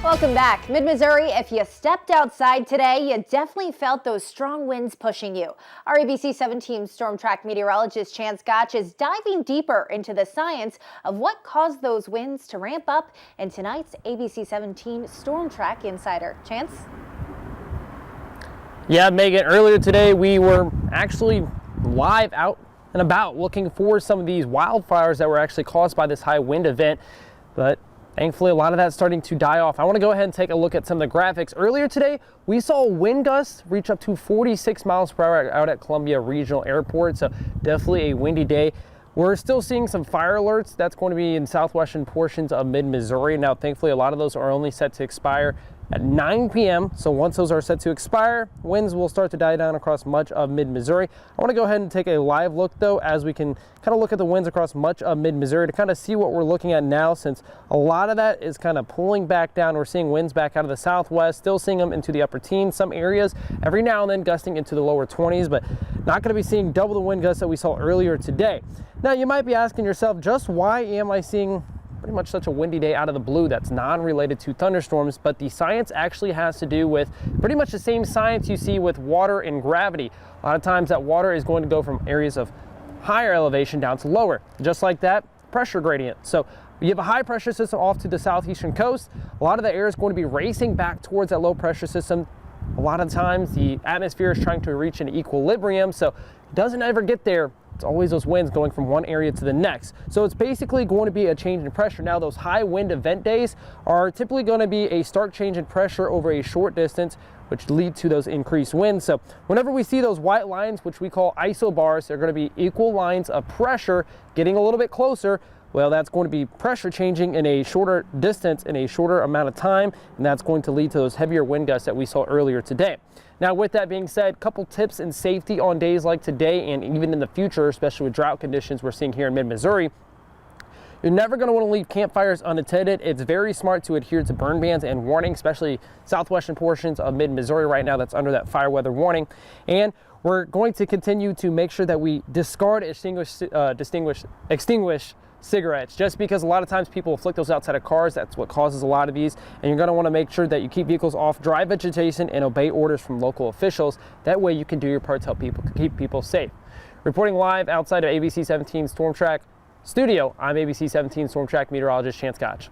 Welcome back. Mid-Missouri, if you stepped outside today, you definitely felt those strong winds pushing you. Our ABC 17 Storm Track meteorologist Chance Gotch is diving deeper into the science of what caused those winds to ramp up in tonight's ABC 17 Storm Track Insider. Chance? Yeah, Megan, earlier today we were actually live out and about looking for some of these wildfires that were actually caused by this high wind event, but thankfully, a lot of that's starting to die off. I want to go ahead and take a look at some of the graphics. Earlier today, we saw wind gusts reach up to 46 miles per hour out at Columbia Regional Airport, so definitely a windy day. We're still seeing some fire alerts. That's going to be in southwestern portions of mid-Missouri. Now, thankfully, a lot of those are only set to expire at 9 p.m. So once those are set to expire, winds will start to die down across much of mid-Missouri. I want to go ahead and take a live look, though, as we can kind of look at the winds across much of mid-Missouri to kind of see what we're looking at now, since a lot of that is kind of pulling back down. We're seeing winds back out of the southwest, still seeing them into the upper teens, some areas every now and then gusting into the lower 20s, but not going to be seeing double the wind gusts that we saw earlier today. Now, you might be asking yourself, just why am I seeing pretty much such a windy day out of the blue that's non-related to thunderstorms? But the science actually has to do with pretty much the same science you see with water and gravity. A lot of times that water is going to go from areas of higher elevation down to lower, just like that pressure gradient. So you have a high pressure system off to the southeastern coast. A lot of the air is going to be racing back towards that low pressure system. A lot of times the atmosphere is trying to reach an equilibrium, so it doesn't ever get there. It's always those winds going from one area to the next. So it's basically going to be a change in pressure. Now, those high wind event days are typically going to be a stark change in pressure over a short distance, which lead to those increased winds. So whenever we see those white lines, which we call isobars, they're going to be equal lines of pressure getting a little bit closer. Well, that's going to be pressure changing in a shorter distance in a shorter amount of time, and that's going to lead to those heavier wind gusts that we saw earlier today. Now, with that being said, a couple tips in safety on days like today and even in the future, especially with drought conditions we're seeing here in mid-Missouri. You're never going to want to leave campfires unattended. It's very smart to adhere to burn bans and warnings, especially southwestern portions of mid-Missouri right now that's under that fire weather warning. And we're going to continue to make sure that we discard, extinguish cigarettes, just because a lot of times people will flick those outside of cars. That's what causes a lot of these, and you're going to want to make sure that you keep vehicles off dry vegetation and obey orders from local officials. That way you can do your part to help keep people safe. Reporting live outside of ABC 17 Storm Track Studio, I'm ABC 17 Storm Track meteorologist Chance Gotch.